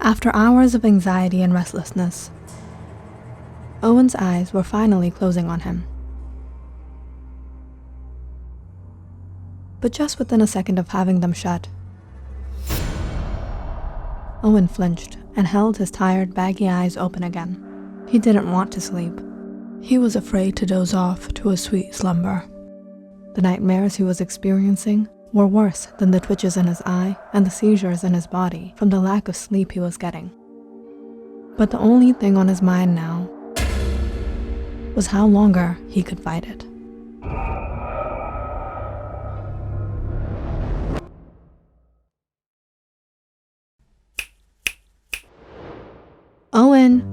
After hours of anxiety and restlessness, Owen's eyes were finally closing on him. But just within a second of having them shut, Owen flinched and held his tired, baggy eyes open again. He didn't want to sleep. He was afraid to doze off to a sweet slumber. The nightmares he was experiencing were worse than the twitches in his eye and the seizures in his body from the lack of sleep he was getting. But the only thing on his mind now was how longer he could fight it. Owen!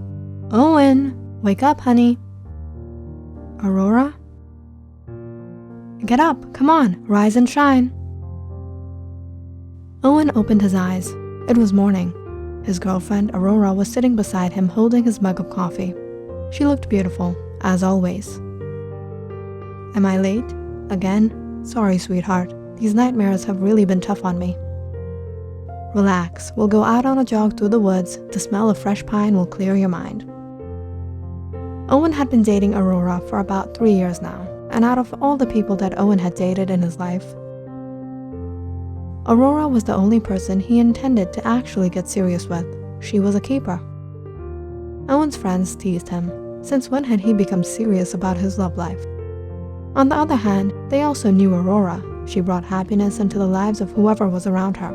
Owen! Wake up, honey. Aurora? Get up, come on, rise and shine. Owen opened his eyes. It was morning. His girlfriend, Aurora, was sitting beside him holding his mug of coffee. She looked beautiful, as always. Am I late? Again? Sorry, sweetheart. These nightmares have really been tough on me. Relax, we'll go out on a jog through the woods. The smell of fresh pine will clear your mind. Owen had been dating Aurora for about 3 years now, and out of all the people that Owen had dated in his life, Aurora was the only person he intended to actually get serious with. She was a keeper. Owen's friends teased him. Since when had he become serious about his love life? On the other hand, they also knew Aurora. She brought happiness into the lives of whoever was around her.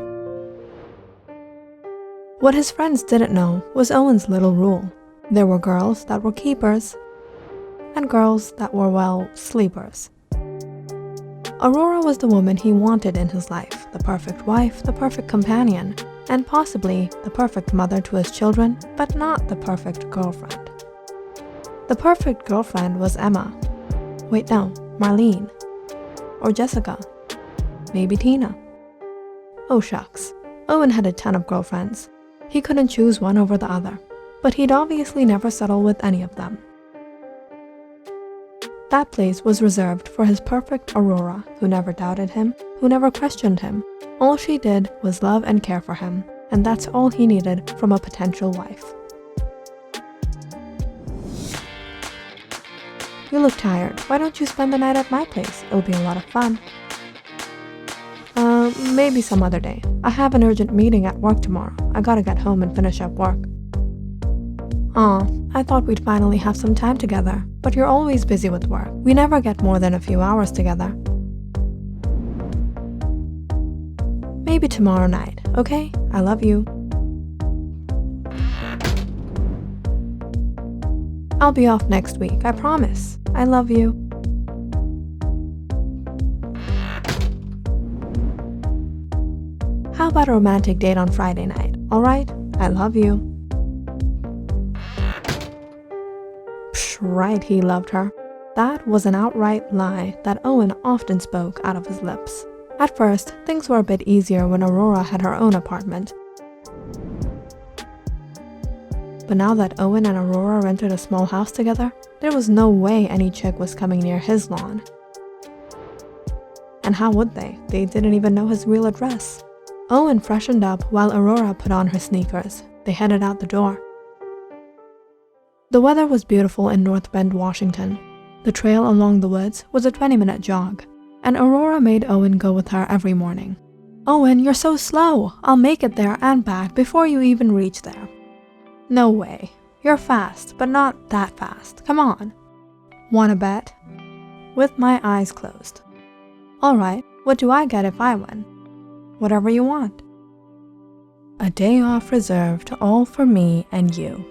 What his friends didn't know was Owen's little rule. There were girls that were keepers, and girls that were, well, sleepers. Aurora was the woman he wanted in his life, the perfect wife, the perfect companion, and possibly the perfect mother to his children, but not the perfect girlfriend. The perfect girlfriend was Emma. Wait, no, Marlene. Or Jessica. Maybe Tina. Oh shucks, Owen had a ton of girlfriends. He couldn't choose one over the other, but he'd obviously never settle with any of them. That place was reserved for his perfect Aurora, who never doubted him, who never questioned him. All she did was love and care for him, and that's all he needed from a potential wife. You look tired. Why don't you spend the night at my place? It'll be a lot of fun. Maybe some other day. I have an urgent meeting at work tomorrow. I gotta get home and finish up work. Aw, I thought we'd finally have some time together, but you're always busy with work. We never get more than a few hours together. Maybe tomorrow night, okay? I love you. I'll be off next week, I promise. I love you. How about a romantic date on Friday night, alright? I love you. Right, he loved her. That was an outright lie that Owen often spoke out of his lips. At first, things were a bit easier when Aurora had her own apartment. But now that Owen and Aurora rented a small house together, there was no way any chick was coming near his lawn. And how would they? They didn't even know his real address. Owen freshened up while Aurora put on her sneakers. They headed out the door. The weather was beautiful in North Bend, Washington. The trail along the woods was a 20-minute jog, and Aurora made Owen go with her every morning. Owen, you're so slow. I'll make it there and back before you even reach there. No way. You're fast, but not that fast. Come on. Wanna bet? With my eyes closed. Alright, what do I get if I win? Whatever you want. A day off reserved all for me and you.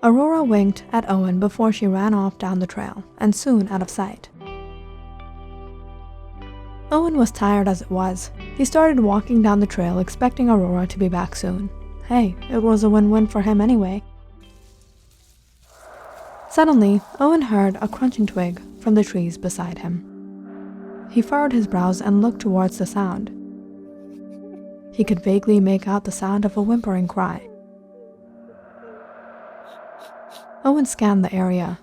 Aurora winked at Owen before she ran off down the trail, and soon out of sight. Owen was tired as it was. He started walking down the trail expecting Aurora to be back soon. Hey, it was a win-win for him anyway. Suddenly, Owen heard a crunching twig from the trees beside him. He furrowed his brows and looked towards the sound. He could vaguely make out the sound of a whimpering cry. Owen scanned the area.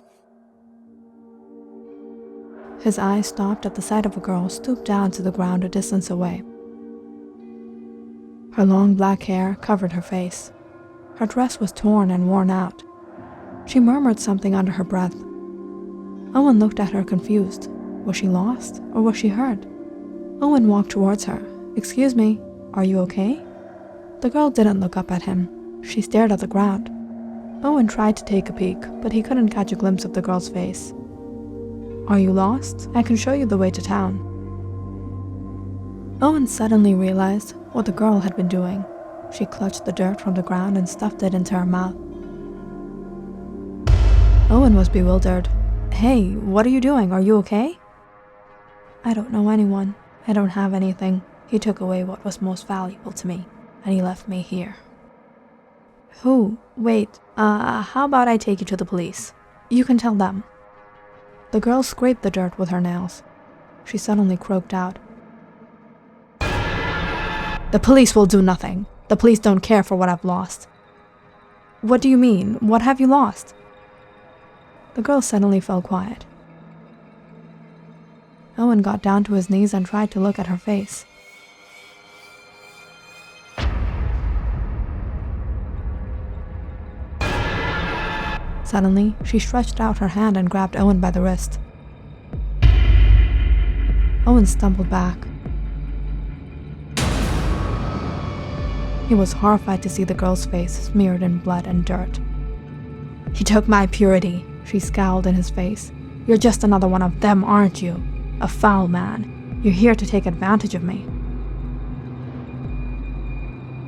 His eyes stopped at the sight of a girl stooped down to the ground a distance away. Her long black hair covered her face. Her dress was torn and worn out. She murmured something under her breath. Owen looked at her confused. Was she lost or was she hurt? Owen walked towards her. "Excuse me, are you okay?" The girl didn't look up at him. She stared at the ground. Owen tried to take a peek, but he couldn't catch a glimpse of the girl's face. "Are you lost? I can show you the way to town." Owen suddenly realized what the girl had been doing. She clutched the dirt from the ground and stuffed it into her mouth. Owen was bewildered. "Hey, what are you doing? Are you okay?" "I don't know anyone. I don't have anything. He took away what was most valuable to me, and he left me here." "Who? Wait, how about I take you to the police? You can tell them." The girl scraped the dirt with her nails. She suddenly croaked out, "The police will do nothing. The police don't care for what I've lost." "What do you mean? What have you lost?" The girl suddenly fell quiet. Owen got down to his knees and tried to look at her face. Suddenly, she stretched out her hand and grabbed Owen by the wrist. Owen stumbled back. He was horrified to see the girl's face smeared in blood and dirt. "He took my purity," she scowled in his face. "You're just another one of them, aren't you? A foul man. You're here to take advantage of me."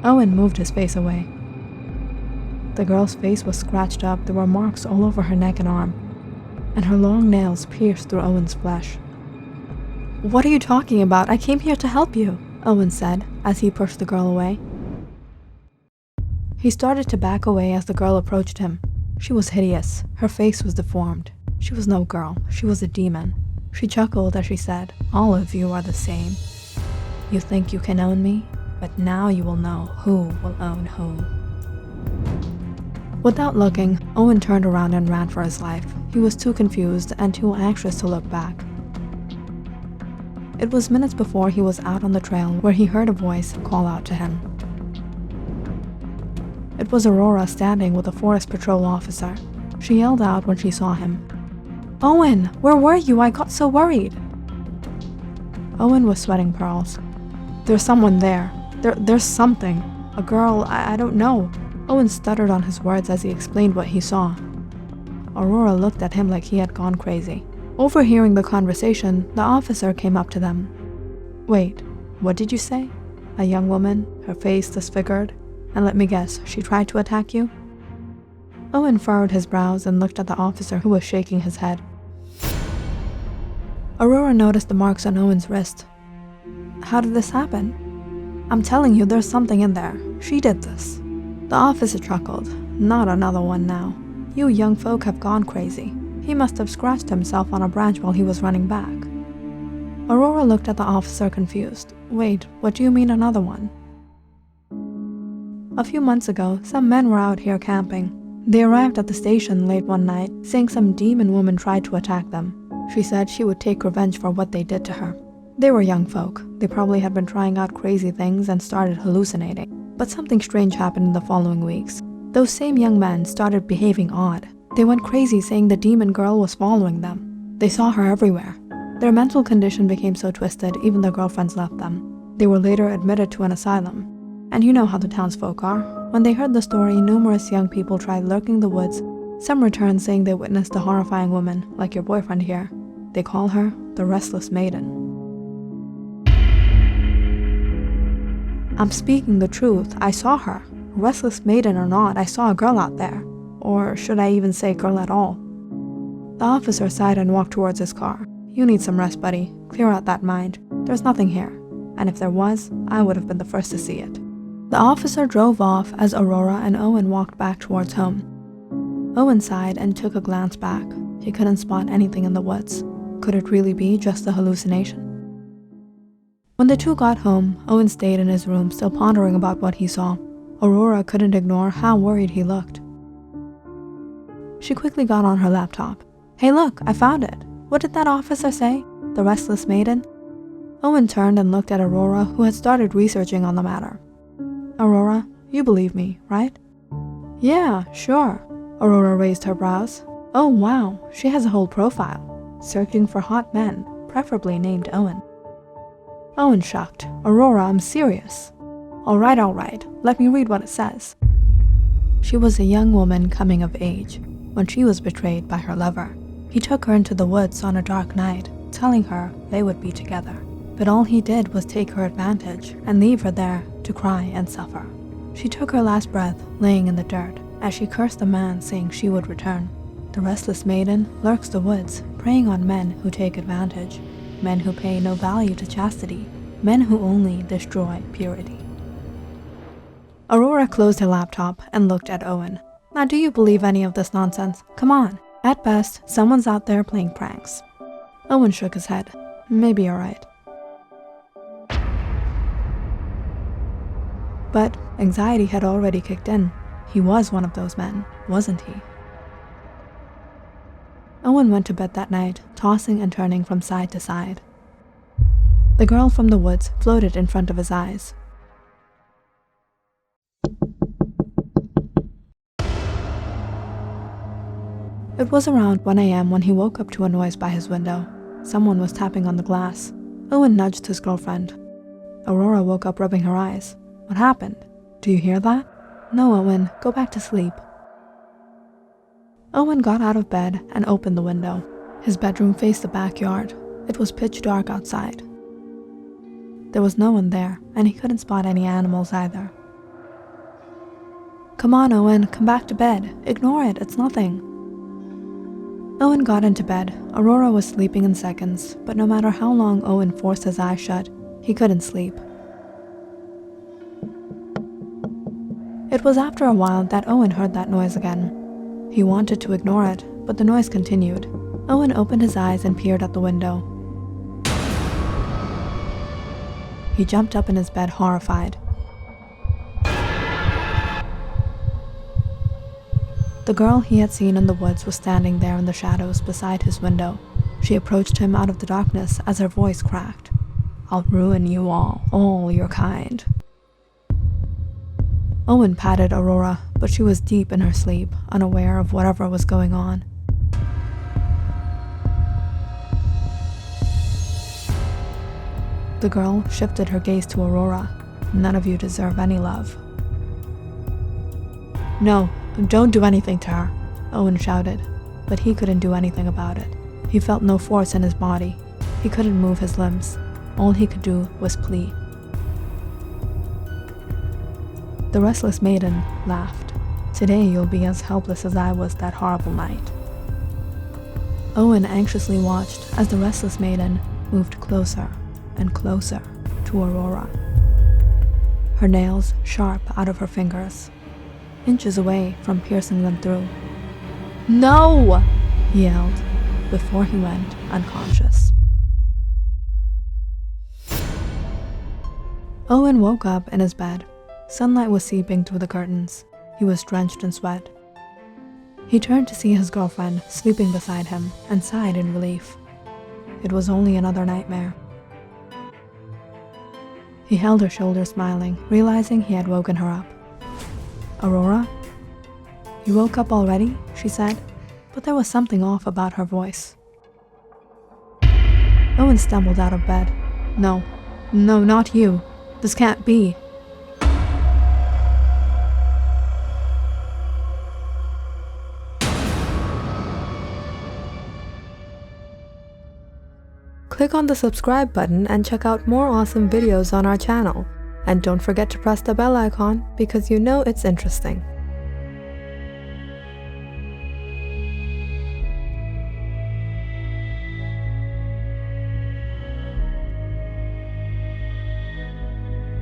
Owen moved his face away. The girl's face was scratched up. There were marks all over her neck and arm, and her long nails pierced through Owen's flesh. "What are you talking about? I came here to help you," Owen said as he pushed the girl away. He started to back away as the girl approached him. She was hideous. Her face was deformed. She was no girl. She was a demon. She chuckled as she said, "All of you are the same. You think you can own me, but now you will know who will own who." Without looking, Owen turned around and ran for his life. He was too confused and too anxious to look back. It was minutes before he was out on the trail where he heard a voice call out to him. It was Aurora standing with a forest patrol officer. She yelled out when she saw him. "Owen, where were you? I got so worried." Owen was sweating pearls. "There's someone there. There's something. A girl, I don't know." Owen stuttered on his words as he explained what he saw. Aurora looked at him like he had gone crazy. Overhearing the conversation, the officer came up to them. "Wait, what did you say? A young woman, her face disfigured? And let me guess, she tried to attack you?" Owen furrowed his brows and looked at the officer who was shaking his head. Aurora noticed the marks on Owen's wrist. "How did this happen?" "I'm telling you, there's something in there. She did this." The officer chuckled. "Not another one now. You young folk have gone crazy. He must have scratched himself on a branch while he was running back." Aurora looked at the officer confused. "Wait, what do you mean another one?" "A few months ago, some men were out here camping. They arrived at the station late one night, saying some demon woman tried to attack them. She said she would take revenge for what they did to her. They were young folk. They probably had been trying out crazy things and started hallucinating. But something strange happened in the following weeks. Those same young men started behaving odd. They went crazy saying the demon girl was following them. They saw her everywhere. Their mental condition became so twisted, even their girlfriends left them. They were later admitted to an asylum. And you know how the townsfolk are. When they heard the story, numerous young people tried lurking the woods. Some returned saying they witnessed a horrifying woman, like your boyfriend here. They call her the Restless Maiden." "I'm speaking the truth. I saw her. Restless Maiden or not, I saw a girl out there. Or should I even say girl at all?" The officer sighed and walked towards his car. "You need some rest, buddy. Clear out that mind. There's nothing here. And if there was, I would have been the first to see it." The officer drove off as Aurora and Owen walked back towards home. Owen sighed and took a glance back. He couldn't spot anything in the woods. Could it really be just a hallucination? When the two got home, Owen stayed in his room, still pondering about what he saw. Aurora couldn't ignore how worried he looked. She quickly got on her laptop. "Hey look, I found it. What did that officer say? The Restless Maiden?" Owen turned and looked at Aurora, who had started researching on the matter. "Aurora, you believe me, right?" Yeah, sure. Aurora raised her brows. Oh wow, she has a whole profile. Searching for hot men, preferably named Owen. Owen shocked. Aurora, I'm serious. All right, let me read what it says. She was a young woman coming of age when she was betrayed by her lover. He took her into the woods on a dark night, telling her they would be together. But all he did was take her advantage and leave her there to cry and suffer. She took her last breath laying in the dirt as she cursed the man, saying she would return. The restless maiden lurks the woods, preying on men who take advantage, men who pay no value to chastity, men who only destroy purity. Aurora closed her laptop and looked at Owen. Now do you believe any of this nonsense? Come on. At best, someone's out there playing pranks. Owen shook his head. Maybe you're right. But anxiety had already kicked in. He was one of those men, wasn't he? Owen went to bed that night, tossing and turning from side to side. The girl from the woods floated in front of his eyes. It was around 1 a.m. when he woke up to a noise by his window. Someone was tapping on the glass. Owen nudged his girlfriend. Aurora woke up rubbing her eyes. What happened? Do you hear that? No, Owen, go back to sleep. Owen got out of bed and opened the window. His bedroom faced the backyard. It was pitch dark outside. There was no one there, and he couldn't spot any animals either. Come on, Owen, come back to bed. Ignore it, it's nothing. Owen got into bed. Aurora was sleeping in seconds, but no matter how long Owen forced his eyes shut, he couldn't sleep. It was after a while that Owen heard that noise again. He wanted to ignore it, but the noise continued. Owen opened his eyes and peered at the window. He jumped up in his bed, horrified. The girl he had seen in the woods was standing there in the shadows beside his window. She approached him out of the darkness as her voice cracked. I'll ruin you all your kind. Owen patted Aurora, but she was deep in her sleep, unaware of whatever was going on. The girl shifted her gaze to Aurora. None of you deserve any love. No, don't do anything to her, Owen shouted, but he couldn't do anything about it. He felt no force in his body. He couldn't move his limbs. All he could do was plead. The restless maiden laughed. Today you'll be as helpless as I was that horrible night. Owen anxiously watched as the restless maiden moved closer and closer to Aurora. Her nails sharp out of her fingers, inches away from piercing them through. No! He yelled before he went unconscious. Owen woke up in his bed. Sunlight was seeping through the curtains. He was drenched in sweat. He turned to see his girlfriend sleeping beside him and sighed in relief. It was only another nightmare. He held her shoulder smiling, realizing he had woken her up. Aurora? You woke up already? She said, but there was something off about her voice. Owen stumbled out of bed. No, not you. This can't be. Click on the subscribe button and check out more awesome videos on our channel. And don't forget to press the bell icon because you know it's interesting.